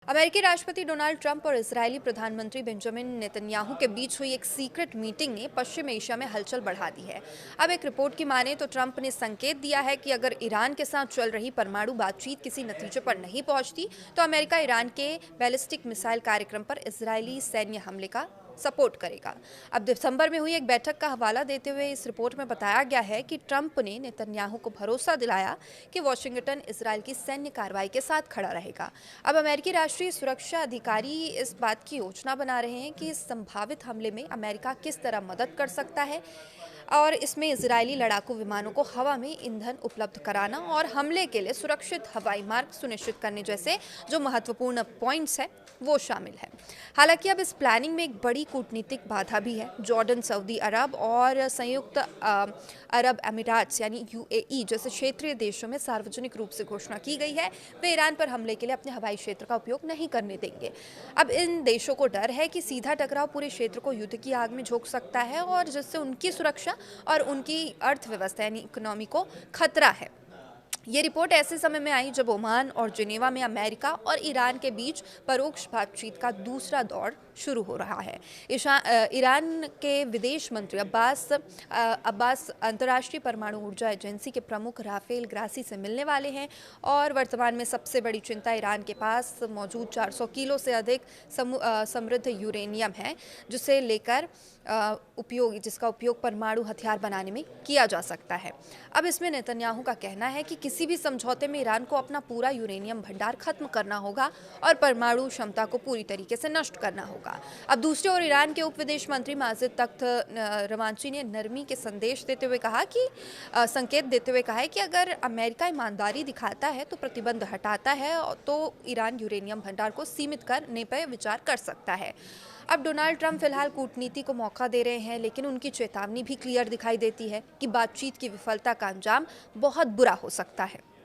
अमेरिकी राष्ट्रपति Donald Trump और इजरायली प्रधानमंत्री बेंजामिन नेतन्याहू के बीच हुई एक सीक्रेट मीटिंग ने पश्चिम एशिया में हलचल बढ़ा दी है। अब एक रिपोर्ट की माने तो ट्रंप ने संकेत दिया है कि अगर ईरान के साथ चल रही परमाणु बातचीत किसी नतीजे पर नहीं पहुंचती तो अमेरिका ईरान के बैलिस्टिक मिसाइल कार्यक्रम पर इजरायली सैन्य हमले का सपोर्ट करेगा। अब दिसंबर में हुई एक बैठक का हवाला देते हुए इस रिपोर्ट में बताया गया है कि ट्रंप ने नेतन्याहू को भरोसा दिलाया कि वॉशिंगटन इजरायल की सैन्य कार्रवाई के साथ खड़ा रहेगा। अब अमेरिकी राष्ट्रीय सुरक्षा अधिकारी इस बात की योजना बना रहे हैं कि इस संभावित हमले में अमेरिका किस तरह मदद कर सकता है और इसमें इजरायली लड़ाकू विमानों को हवा में ईंधन उपलब्ध कराना और हमले के लिए सुरक्षित हवाई मार्ग सुनिश्चित करने जैसे जो महत्वपूर्ण पॉइंट्स हैं वो शामिल है। हालांकि अब इस प्लानिंग में एक बड़ी कूटनीतिक बाधा भी है। जॉर्डन, सऊदी अरब और संयुक्त अरब अमीरात यानी यूएई जैसे क्षेत्रीय देशों में सार्वजनिक रूप से घोषणा की गई है वे ईरान पर हमले के लिए अपने हवाई क्षेत्र का उपयोग नहीं करने देंगे। अब इन देशों को डर है कि सीधा टकराव पूरे क्षेत्र को युद्ध की आग में झोंक सकता है और जिससे उनकी सुरक्षा और उनकी अर्थव्यवस्था यानी इकोनॉमी को खतरा है। ये रिपोर्ट ऐसे समय में आई जब ओमान और जिनेवा में अमेरिका और ईरान के बीच परोक्ष बातचीत का दूसरा दौर शुरू हो रहा है। ईरान के विदेश मंत्री अब्बास अंतर्राष्ट्रीय परमाणु ऊर्जा एजेंसी के प्रमुख राफेल ग्रासी से मिलने वाले हैं और वर्तमान में सबसे बड़ी चिंता ईरान के पास मौजूद 400 किलो से अधिक समृद्ध यूरेनियम है जिसका उपयोग परमाणु हथियार बनाने में किया जा सकता है। अब इसमें नेतन्याहू का कहना है कि किसी भी समझौते में ईरान को अपना पूरा यूरेनियम भंडार खत्म करना होगा और परमाणु क्षमता को पूरी तरीके से नष्ट करना होगा। अब दूसरी ओर ईरान के उप विदेश मंत्री माजिद तख्त रवांची ने नरमी के संकेत देते हुए कहा है कि अगर अमेरिका ईमानदारी दिखाता है तो प्रतिबंध हटाता है तो ईरान यूरेनियम भंडार को सीमित करने पर विचार कर सकता है। अब डोनाल्ड ट्रंप फिलहाल कूटनीति को मौका दे रहे हैं, लेकिन उनकी चेतावनी भी क्लियर दिखाई देती है कि बातचीत की विफलता का अंजाम बहुत बुरा हो सकता है।